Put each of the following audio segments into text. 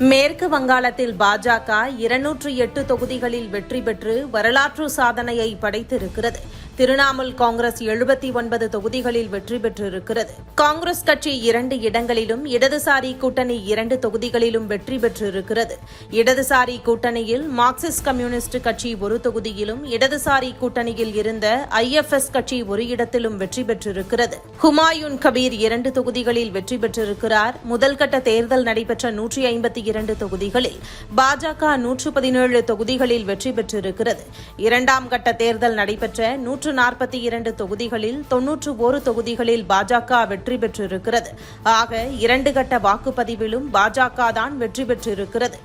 மேற்கு வங்காளத்தில் பாஜக 208 தொகுதிகளில் வெற்றி பெற்று வரலாற்று சாதனையை படைத்திருக்கிறது. திரிணாமுல் காங்கிரஸ் 79 தொகுதிகளில் வெற்றி பெற்றிருக்கிறது. காங்கிரஸ் கட்சி 2 இடங்களிலும், இடதுசாரி கூட்டணி 2 தொகுதிகளிலும் வெற்றி பெற்றிருக்கிறது. இடதுசாரி கூட்டணியில் மார்க்சிஸ்ட் கம்யூனிஸ்ட் கட்சி 1 தொகுதியிலும், இடதுசாரி கூட்டணியில் இருந்த IFS கட்சி 1 இடத்திலும் வெற்றி பெற்றிருக்கிறது. ஹுமாயூன் கபீர் 2 தொகுதிகளில் வெற்றி பெற்றிருக்கிறார். முதல் கட்ட தேர்தல் நடைபெற்ற 152 தொகுதிகளில் பாஜக 117 தொகுதிகளில் வெற்றி பெற்றிருக்கிறது. இரண்டாம் கட்ட தேர்தல் நடைபெற்ற 142 தொகுதிகளில் 91 தொகுதிகளில் பாஜக வெற்றி பெற்றிருக்கிறது. ஆக 2 கட்ட வாக்குப்பதிவிலும் பாஜக தான் வெற்றி பெற்றிருக்கிறது.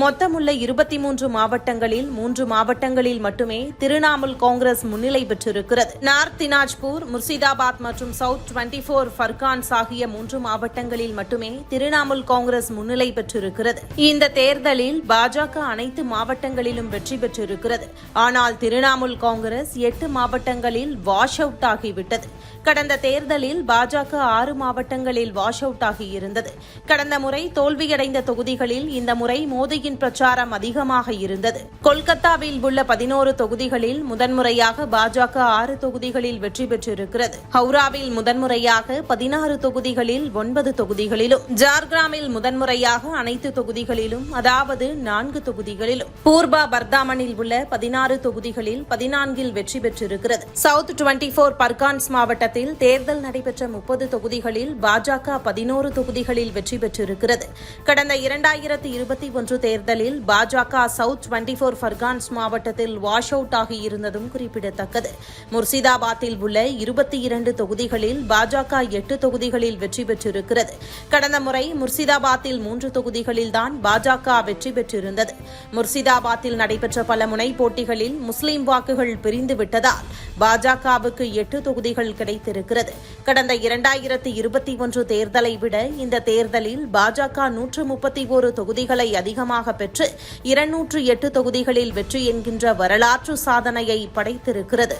மொத்தமுள்ள 23 மாவட்டங்களில் 3 மாவட்டங்களில் மட்டுமே திரிணாமுல் காங்கிரஸ் முன்னிலை பெற்றிருக்கிறது. நார்த் தினாஜ்பூர், முர்சிதாபாத் மற்றும் சவுத் 24 ஃபர்கான்ஸ் ஆகிய 3 மாவட்டங்களில் மட்டுமே திரிணாமுல் காங்கிரஸ் முன்னிலை பெற்றிருக்கிறது. இந்த தேர்தலில் பாஜக அனைத்து மாவட்டங்களிலும் வெற்றி பெற்றிருக்கிறது. ஆனால் திரிணாமுல் காங்கிரஸ் 8 மாவட்டங்களில் வாஷ் அவுட் ஆகிவிட்டது. கடந்த தேர்தலில் பாஜக 6 மாவட்டங்களில் வாஷ் அவுட் ஆகியிருந்தது. கடந்த முறை தோல்வியடைந்த தொகுதிகளில் இந்த முறை மோடியின் பிரச்சாரம் அதிகமாக இருந்தது. கொல்கத்தாவில் உள்ள 11 தொகுதிகளில் முதன்முறையாக பாஜக 6 தொகுதிகளில் வெற்றி பெற்றிருக்கிறது. ஹவுராவில் முதன்முறையாக 16 தொகுதிகளில் 9 தொகுதிகளிலும், ஜார்கிராமில் முதன்முறையாக அனைத்து தொகுதிகளிலும், அதாவது 4 தொகுதிகளிலும், பூர்பா பர்தாமனில் உள்ள 16 தொகுதிகளில் 14 வெற்றி பெற்றிருக்கிறது. சவுத் 24 பர்கான்ஸ் மாவட்டத்தில் தேர்தல் நடைபெற்ற 30 தொகுதிகளில் பாஜக 11 தொகுதிகளில் வெற்றி பெற்றிருக்கிறது. கடந்த 2021 தேர்தலில் பாஜக சவுத் 24 ஃபர்கான்ஸ் மாவட்டத்தில் வாஷ் அவுட் ஆகியிருந்ததும் குறிப்பிடத்தக்கது. முர்சிதாபாத்தில் உள்ள 22 தொகுதிகளில் பாஜக 8 தொகுதிகளில் வெற்றி பெற்றிருக்கிறது. கடந்த முறை முர்சிதாபாத்தில் 3 தொகுதிகளில் தான் பாஜக வெற்றி பெற்றிருந்தது. முர்சிதாபாத்தில் நடைபெற்ற பல முனை போட்டிகளில் முஸ்லிம் வாக்குகள் பிரிந்து விட்டதால் பாஜகவுக்கு 8 தொகுதிகள் கிடைத்திருக்கிறது. கடந்த 2021 தேர்தலை விட இந்த தேர்தலில் பாஜக 131 தொகுதிகளை அதிகமாக பெற்று 208 தொகுதிகளில் வெற்றி என்கின்ற வரலாற்று சாதனையை படைத்திருக்கிறது.